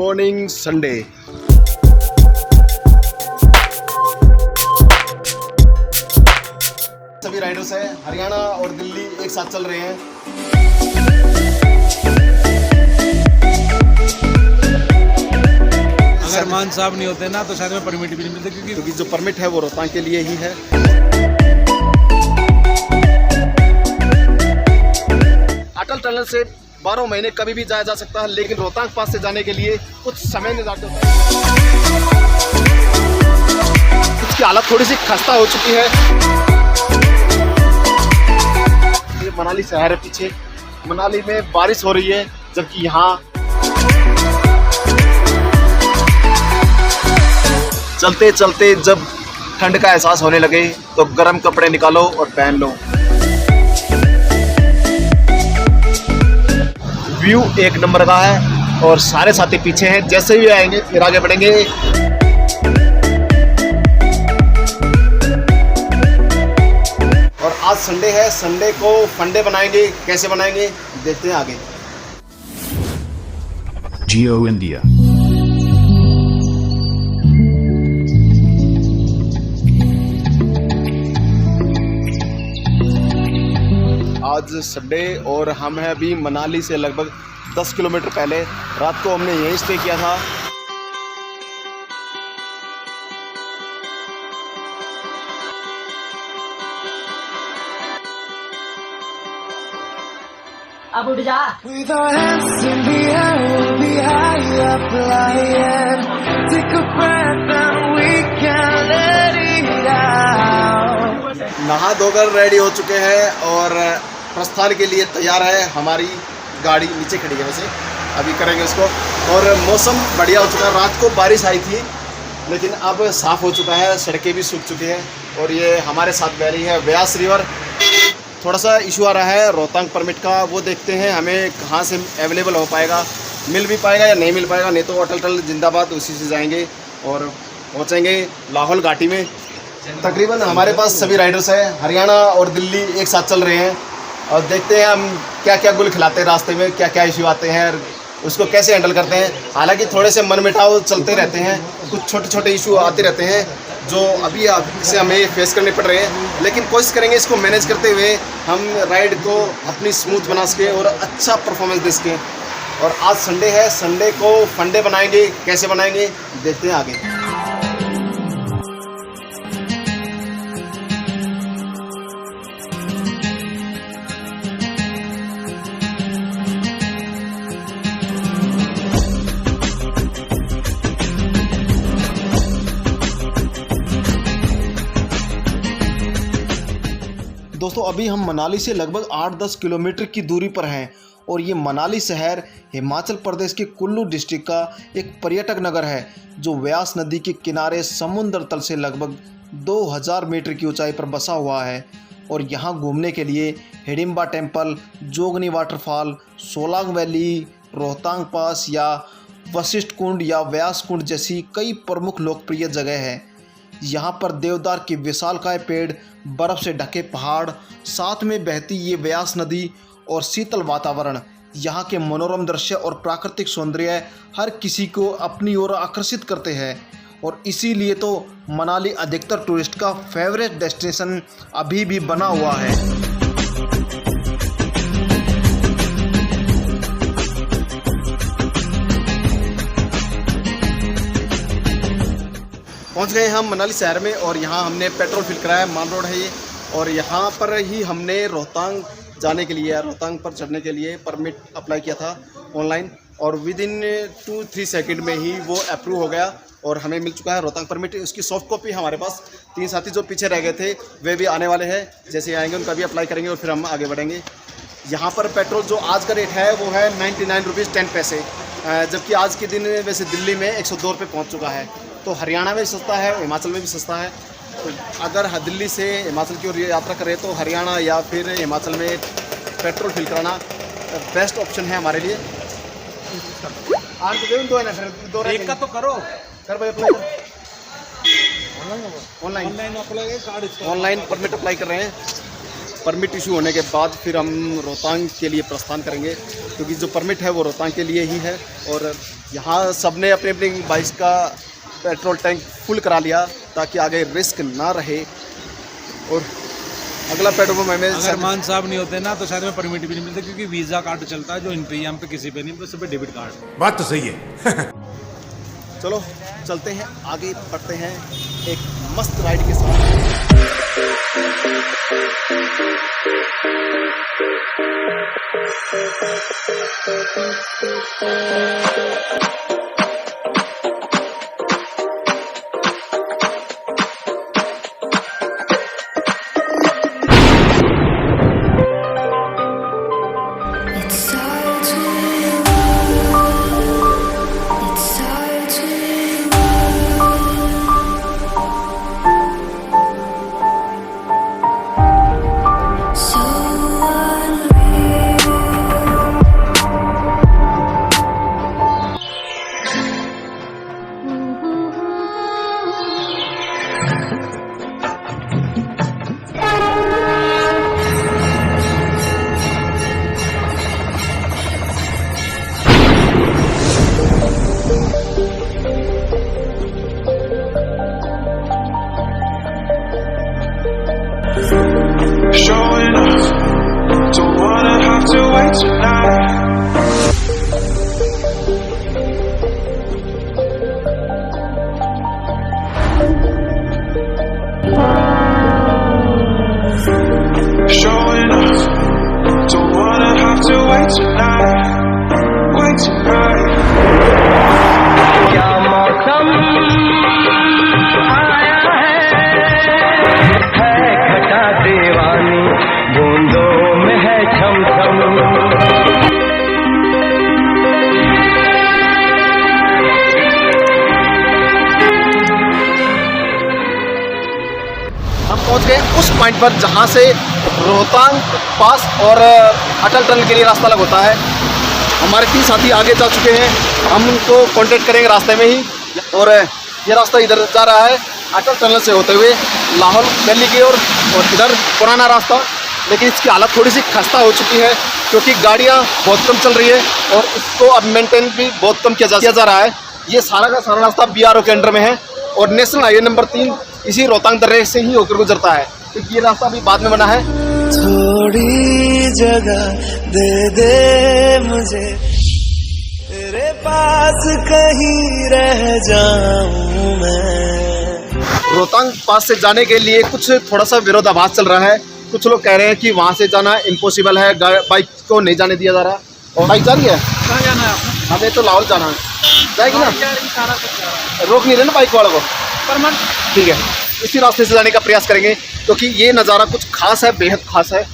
Morning Sunday. सभी Riders हैं, हरियाणा और दिल्ली एक साथ चल रहे हैं। अगर मान साहब नहीं होते ना तो शायद में परमिट भी नहीं मिलते, क्योंकि जो परमिट है वो रोहतांग के लिए ही है। अटल टनल से 12 महीने कभी भी जाया जा सकता है, लेकिन रोहतांग पास से जाने के लिए कुछ समय निर्धारित होता है। उसकी हालत थोड़ी सी खस्ता हो चुकी है। ये मनाली शहर है पीछे। मनाली में बारिश हो रही है, जबकि यहाँ चलते चलते जब ठंड का एहसास होने लगे तो गर्म कपड़े निकालो और पहन लो। व्यू एक नंबर का है और सारे साथी पीछे हैं। जैसे ही आएंगे फिर आगे बढ़ेंगे। और आज संडे है, संडे को फंडे बनाएंगे। कैसे बनाएंगे देखते हैं आगे। जियो इंडिया। आज संडे और हम हैं अभी मनाली से लगभग 10 किलोमीटर पहले। रात को हमने यहीं स्टे किया था। अब उठ जा। नहा धोकर रेडी हो चुके हैं और प्रस्थान के लिए तैयार है। हमारी गाड़ी नीचे खड़ी है, वैसे अभी करेंगे उसको। और मौसम बढ़िया हो चुका है। रात को बारिश आई थी लेकिन अब साफ़ हो चुका है, सड़कें भी सूख चुकी हैं। और ये हमारे साथ बह रही है व्यास रिवर। थोड़ा सा इशू आ रहा है रोहतांग परमिट का, वो देखते हैं हमें कहाँ से अवेलेबल हो पाएगा, मिल भी पाएगा या नहीं मिल पाएगा। नहीं तो अटल टनल जिंदाबाद, उसी से जाएंगे और पहुँचेंगे लाहौल घाटी में। तकरीबन हमारे पास सभी राइडर्स हैं, हरियाणा और दिल्ली एक साथ चल रहे हैं। और देखते हैं हम क्या क्या गुल खिलाते हैं रास्ते में, क्या क्या इशू आते हैं, उसको कैसे हैंडल करते हैं। हालांकि थोड़े से मनमुटाव चलते रहते हैं, कुछ छोटे छोटे इशू आते रहते हैं जो अभी से हमें फेस करने पड़ रहे हैं, लेकिन कोशिश करेंगे इसको मैनेज करते हुए हम राइड को अपनी स्मूथ बना सकें और अच्छा परफॉर्मेंस दे सकें। और आज संडे है, संडे को फंडे बनाएंगे। कैसे बनाएंगे देखते हैं आगे। दोस्तों अभी हम मनाली से लगभग 8-10 किलोमीटर की दूरी पर हैं और ये मनाली शहर हिमाचल प्रदेश के कुल्लू डिस्ट्रिक्ट का एक पर्यटक नगर है, जो व्यास नदी के किनारे समुद्र तल से लगभग 2000 मीटर की ऊंचाई पर बसा हुआ है। और यहाँ घूमने के लिए Hidimba temple, Jogini waterfall, Solang valley, Rohtang pass या वशिष्ठ कुंड या व्यास कुंड जैसी कई प्रमुख लोकप्रिय जगह हैं। यहाँ पर देवदार की विशालकाय पेड़, बर्फ़ से ढके पहाड़, साथ में बहती ये व्यास नदी और शीतल वातावरण, यहाँ के मनोरम दृश्य और प्राकृतिक सौंदर्य हर किसी को अपनी ओर आकर्षित करते हैं। और इसीलिए तो मनाली अधिकतर टूरिस्ट का फेवरेट डेस्टिनेशन अभी भी बना हुआ है। पहुंच गए हम मनाली शहर में और यहाँ हमने पेट्रोल फिल कराया। मान रोड है ये, और यहाँ पर ही हमने रोहतांग जाने के लिए, रोहतांग पर चढ़ने के लिए परमिट अप्लाई किया था ऑनलाइन, और विद इन 2-3 सेकंड में ही वो अप्रूव हो गया और हमें मिल चुका है रोहतांग परमिट। उसकी सॉफ्ट कॉपी हमारे पास। 3 साथी जो पीछे रह गए थे वे भी आने वाले हैं, जैसे आएंगे उनका भी अप्लाई करेंगे और फिर हम आगे बढ़ेंगे। यहाँ पर पेट्रोल जो आज का रेट है वो है 99 रुपीज़ 10 पैसे, जबकि आज के दिन वैसे दिल्ली में 102 रुपये पहुँच चुका है। तो हरियाणा में भी सस्ता है, हिमाचल में भी सस्ता है। तो अगर दिल्ली से हिमाचल की ओर यात्रा करें तो हरियाणा या फिर हिमाचल में पेट्रोल फिल कराना बेस्ट ऑप्शन है हमारे लिए। आज तो दो है ना सर, दो एक का तो करो सर भाई, अप्लाई कर ऑनलाइन परमिट अप्लाई कर रहे हैं। परमिट इशू होने के बाद फिर हम रोहतांग के लिए प्रस्थान करेंगे, क्योंकि जो परमिट है वो रोहतांग के लिए ही है। और यहाँ सबने अपनी अपनी बाइक का पेट्रोल टैंक फुल करा लिया ताकि आगे रिस्क ना रहे। और अगला पेट्रोल पंप हमें अगर मान साहब नहीं होते ना तो शायद में परमिट भी नहीं मिलता, क्योंकि वीजा कार्ड चलता है जो इन पे, यहाँ पे किसी पे नहीं, बस सब पे डेबिट कार्ड। बात तो सही है। चलो चलते हैं, आगे बढ़ते हैं एक मस्त राइड के साथ। Showing up, don't wanna have to wait tonight. Showing up, don't wanna have to wait tonight. Wait tonight. क्या मौसम आया है घटा दीवानी, बूंदों में है छम छम। हम पहुंच गए उस पॉइंट पर जहां से रोहतांग पास और अटल टनल के लिए रास्ता अलग होता है। हमारे 3 साथी आगे जा चुके हैं, हम उनको कांटेक्ट करेंगे रास्ते में ही। और ये रास्ता इधर जा रहा है अटल टनल से होते हुए लाहौल वैली की ओर, और इधर पुराना रास्ता, लेकिन इसकी हालत थोड़ी सी खस्ता हो चुकी है क्योंकि गाड़ियाँ बहुत कम चल रही है और इसको अब मेंटेन भी बहुत कम किया जा रहा है। ये सारा का सारा रास्ता BRO के अंडर में है और नेशनल हाईवे नंबर 3 इसी रोहतांग दर्रे से ही होकर गुजरता है, क्योंकि ये रास्ता अभी बाद में बना है। थोड़ी जगह दे दे मुझे, तेरे पास कहीं रह जाऊं मैं। रोहतांग पास से जाने के लिए कुछ थोड़ा सा विरोधाभास चल रहा है। कुछ लोग कह रहे हैं कि वहाँ से जाना इम्पॉसिबल है, बाइक को नहीं जाने दिया जा रहा। और बाइक जा रही है, कहाँ जाना है आपको? हमें तो लाहौल जाना है, जाएगी ना? रोक नहीं रहे ना बाइक वालों को? ठीक है, इसी रास्ते से जाने का प्रयास करेंगे क्योंकि ये नज़ारा कुछ खास है, बेहद खास है।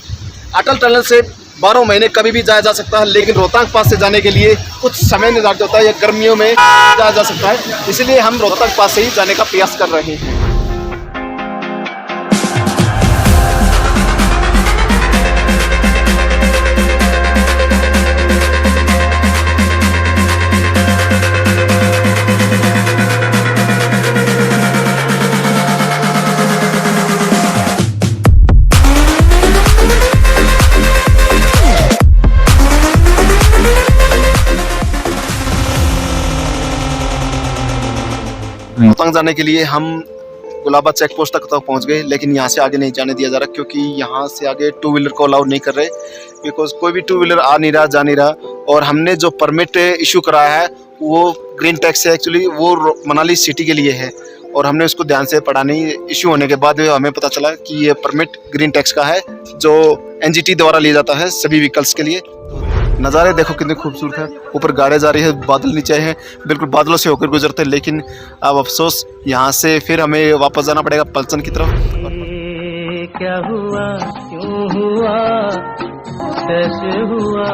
अटल टनल से 12 महीने कभी भी जाया जा सकता है, लेकिन रोहतांग पास से जाने के लिए कुछ समय निर्धारित होता है, या गर्मियों में जाया जा सकता है। इसलिए हम रोहतांग पास से ही जाने का प्रयास कर रहे हैं। रोहतांग जाने के लिए हम गुलाबा चेक पोस्ट तक तो पहुंच गए, लेकिन यहाँ से आगे नहीं जाने दिया जा रहा क्योंकि यहाँ से आगे 2 व्हीलर को अलाउ नहीं कर रहे, बिकॉज कोई भी 2 व्हीलर आ नहीं रहा, जा नहीं रहा। और हमने जो परमिट इशू कराया है वो ग्रीन टैक्स है, एक्चुअली वो मनाली सिटी के लिए है और हमने उसको ध्यान से पढ़ा नहीं। इशू होने के बाद हमें पता चला कि ये परमिट ग्रीन टैक्स का है जो NGT द्वारा लिया जाता है सभी व्हीकल्स के लिए। नज़ारे देखो कितने खूबसूरत है, ऊपर गाड़ियाँ जा रही है, बादल नीचे हैं, बिल्कुल बादलों से होकर गुजरते हैं। लेकिन अब अफसोस यहाँ से फिर हमें वापस जाना पड़ेगा पलचन की तरफ। क्या हुआ, क्यों हुआ, कैसे हुआ,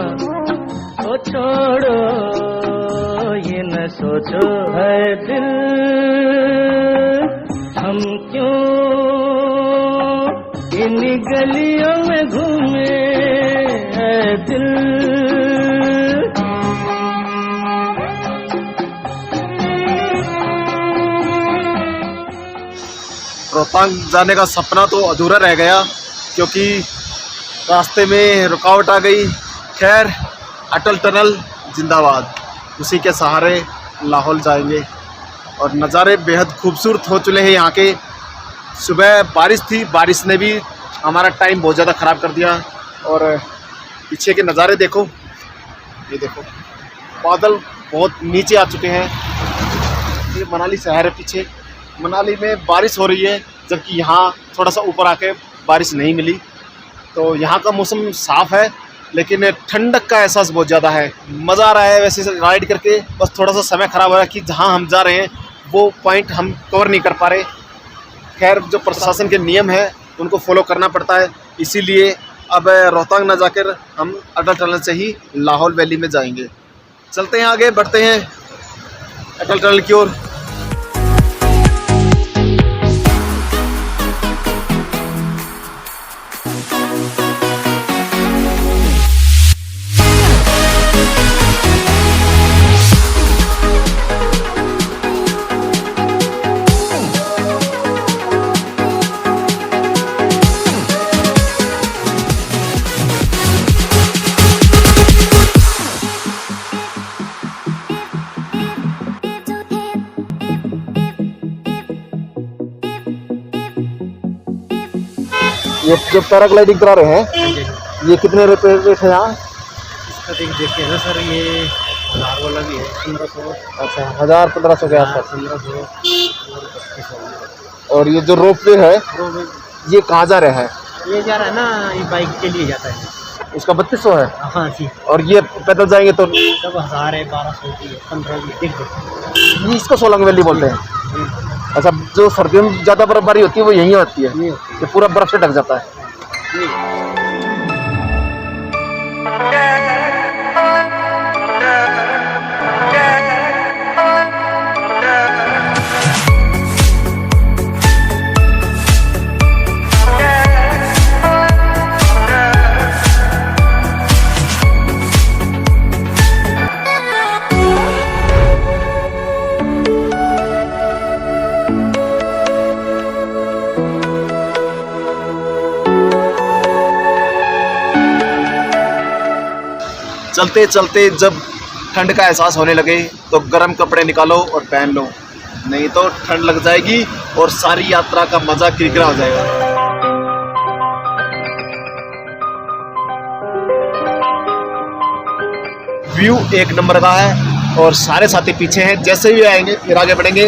ओ छोड़ो ये न सोचो है दिल, हम क्यों इन गलियों में घूमे है दिल। रोहतांग जाने का सपना तो अधूरा रह गया क्योंकि रास्ते में रुकावट आ गई। खैर, अटल टनल जिंदाबाद, उसी के सहारे लाहौल जाएंगे। और नज़ारे बेहद खूबसूरत हो चुके हैं यहाँ के। सुबह बारिश थी, बारिश ने भी हमारा टाइम बहुत ज़्यादा ख़राब कर दिया। और पीछे के नज़ारे देखो, ये देखो बादल बहुत नीचे आ चुके हैं। ये मनाली शहर है पीछे, मनाली में बारिश हो रही है, जबकि यहाँ थोड़ा सा ऊपर आके बारिश नहीं मिली। तो यहाँ का मौसम साफ़ है, लेकिन ठंडक का एहसास बहुत ज़्यादा है। मज़ा आ रहा है वैसे राइड करके, बस थोड़ा सा समय ख़राब हो रहा है कि जहाँ हम जा रहे हैं वो पॉइंट हम कवर नहीं कर पा रहे। खैर, जो प्रशासन के नियम हैं उनको फॉलो करना पड़ता है, इसीलिए अब रोहतांग ना जाकर हम अटल टनल से ही लाहौल वैली में जाएंगे। चलते हैं आगे, बढ़ते हैं अटल टनल की ओर। ये जो पैराग्लाइडिंग करा रहे हैं, ये कितने रुपए रेट है यहाँ? इसका देखते हैं ना सर, ये 1000 वाला भी है 1500। अच्छा, 1000-1500 के आसपास। 1500 और 2500। और ये जो रोप वे है ये कहाँ जा रहा है? ये जा रहा है ना, ये बाइक के लिए जाता है। इसका 3200 है। हाँ जी। और ये पैदल जाएंगे तो सब 1000 है, 1200 की है, 15 की है। ये इसको सोलंग वैली बोलते हैं। अच्छा, जो सर्दियों में ज़्यादा बर्फबारी होती है वो यहीं होती है, ये पूरा बर्फ से ढक जाता है। चलते चलते जब ठंड का एहसास होने लगे तो गर्म कपड़े निकालो और पहन लो, नहीं तो ठंड लग जाएगी और सारी यात्रा का मजा किरकिरा हो जाएगा। व्यू एक नंबर का है और सारे साथी पीछे हैं। जैसे भी आएंगे फिर आगे बढ़ेंगे।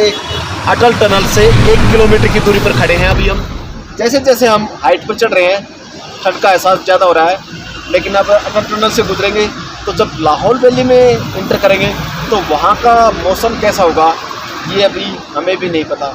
अटल टनल से 1 किलोमीटर की दूरी पर खड़े हैं अभी हम। जैसे जैसे हम हाइट पर चढ़ रहे हैं ठंड का एहसास ज़्यादा हो रहा है, लेकिन अब अटल टनल से गुजरेंगे तो जब लाहौल वैली में इंटर करेंगे तो वहाँ का मौसम कैसा होगा ये अभी हमें भी नहीं पता।